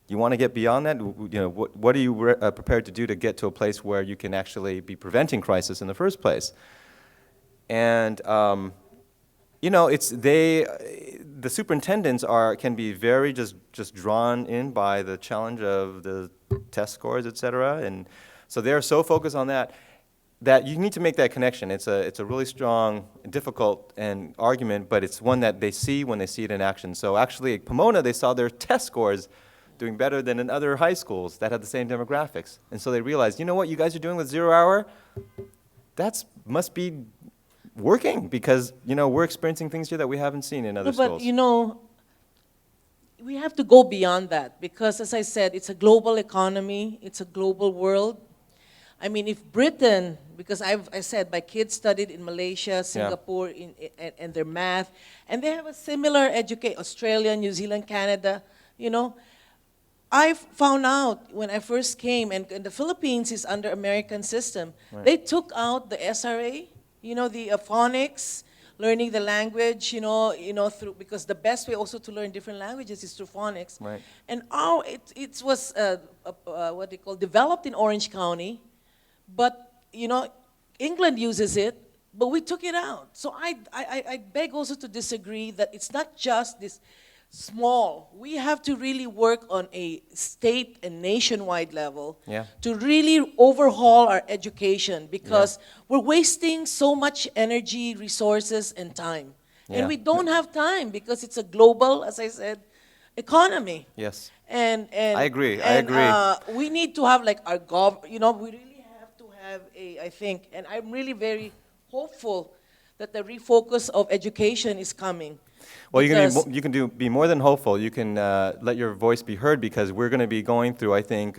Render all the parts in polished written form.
You want to get beyond that? What are you prepared to do to get to a place where you can actually be preventing crisis in the first place? And the superintendents can be very just drawn in by the challenge of the test scores, et cetera, and so they're so focused on that you need to make that connection. It's a really strong, difficult argument, but it's one that they see when they see it in action. So actually at Pomona, they saw their test scores doing better than in other high schools that had the same demographics. And so they realized, you know what you guys are doing with 0 hour? That must be working, because we're experiencing things here that we haven't seen in other schools. But we have to go beyond that, because as I said, it's a global economy, it's a global world. I mean, if Britain, because I said my kids studied in Malaysia, Singapore, and their math, and they have a similar education, Australia, New Zealand, Canada, I found out when I first came, and the Philippines is under American system, they took out the SRA, the phonics, learning the language, through, because the best way also to learn different languages is through phonics. Right. And it was what they call developed in Orange County, but England uses it, but we took it out. So I beg also to disagree that it's not just this small. We have to really work on a state and nationwide level to really overhaul our education, because we're wasting so much energy, resources, and time. And we don't have time, because it's a global, as I said, economy. Yes. And I agree. We need to have like our we really have to have I think, and I'm really very hopeful that the refocus of education is coming. Well, you can be more than hopeful. You can let your voice be heard, because we're going to be going through, I think,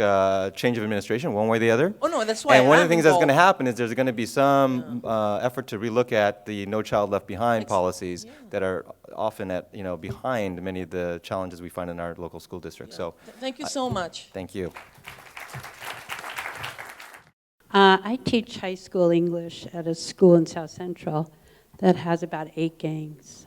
change of administration one way or the other. Oh no, that's why. And one of the things that's going to happen is there's going to be some effort to relook at the No Child Left Behind policies that are often behind many of the challenges we find in our local school districts. So, thank you so much. Thank you. I teach high school English at a school in South Central that has about 8 gangs.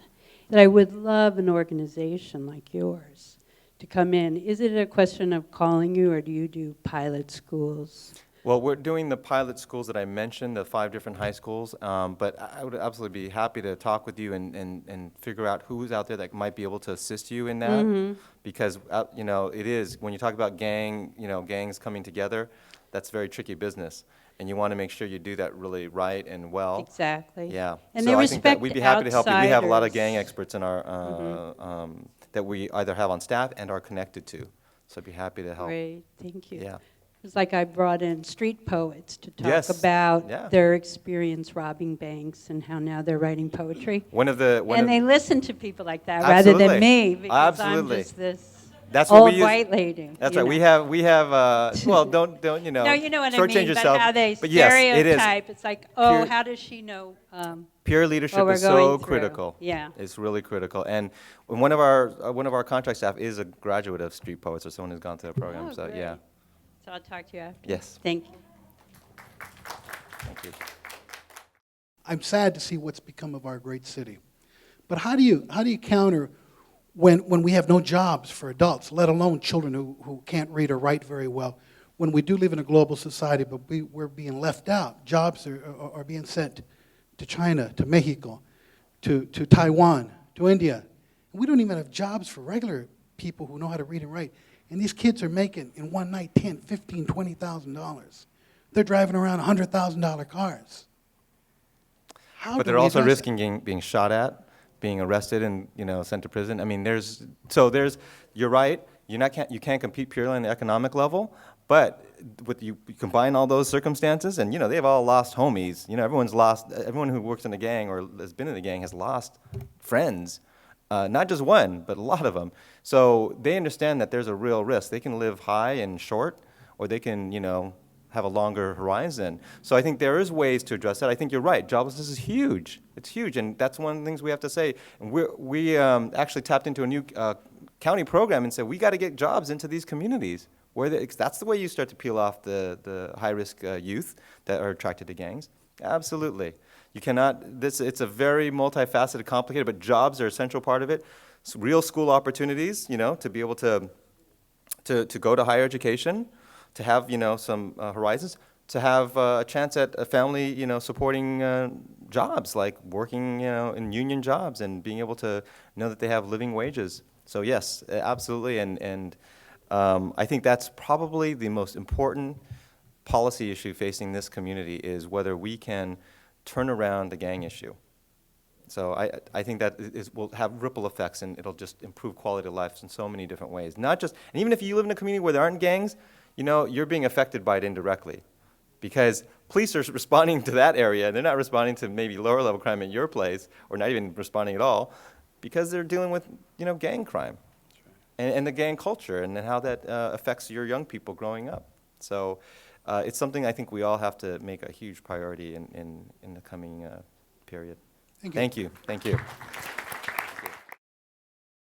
That I would love an organization like yours to come in. Is it a question of calling you, or do you do pilot schools? Well, we're doing the pilot schools that I mentioned, the 5 different high schools, but I would absolutely be happy to talk with you and figure out who's out there that might be able to assist you in that, because it is, when you talk about gangs coming together, that's very tricky business. And you want to make sure you do that really right and well. Exactly. Yeah. And so I think that we'd be happy to help you. We have a lot of gang outsiders. experts in our that we either have on staff and are connected to. So I'd be happy to help. Great, thank you. Yeah. It's like I brought in street poets to talk Yes. about their experience robbing banks and how now they're writing poetry. And they listen to people like that Absolutely. rather than me, because Absolutely. I'm just this That's what old we use. white lady. That's you right. know. We have. Well, don't No, you know what I shortchange mean, yourself. but how they But yes, it is. stereotype. It's like, oh, Pure- how does she know? Peer leadership what we're is so going through. critical. Yeah. It's really critical. And one of our contract staff is a graduate of Street Poets, or someone who's gone through the program. Oh, so great. yeah. So I'll talk to you after. Yes. Thank you. Thank you. I'm sad to see what's become of our great city. But how do you counter when we have no jobs for adults, let alone children who can't read or write very well? When we do live in a global society, but we're being left out. Jobs are being sent to China, to Mexico, to Taiwan, to India. And we don't even have jobs for regular people who know how to read and write. And these kids are making, in one night, $10,000, $15,000, $20,000. They're driving around $100,000 cars. But they're also risking being shot at, being arrested, and sent to prison. I mean, you're right. You can't compete purely on the economic level, but you combine all those circumstances, and they've all lost homies. Everyone who works in a gang or has been in a gang has lost friends. Not just one, but a lot of them. So they understand that there's a real risk. They can live high and short, or they can, have a longer horizon. So I think there is ways to address that. I think you're right. Joblessness is huge. It's huge, and that's one of the things we have to say. And we actually tapped into a new county program and said, we got to get jobs into these communities. That's the way you start to peel off the high-risk youth that are attracted to gangs. Absolutely. You cannot, it's a very multifaceted, complicated, but jobs are a central part of it. Real school opportunities, to be able to to go to higher education, to have, some horizons, to have a chance at a family, supporting jobs, like working, in union jobs and being able to know that they have living wages. So yes, absolutely, and I think that's probably the most important policy issue facing this community is whether we can turn around the gang issue. So I think that will have ripple effects, and it'll just improve quality of life in so many different ways. Not just, and even if you live in a community where there aren't gangs, you're being affected by it indirectly. Because police are responding to that area, they're not responding to maybe lower level crime in your place, or not even responding at all, because they're dealing with, gang crime. And the gang culture, and how that affects your young people growing up. So it's something I think we all have to make a huge priority in the coming period. Thank you. Thank you.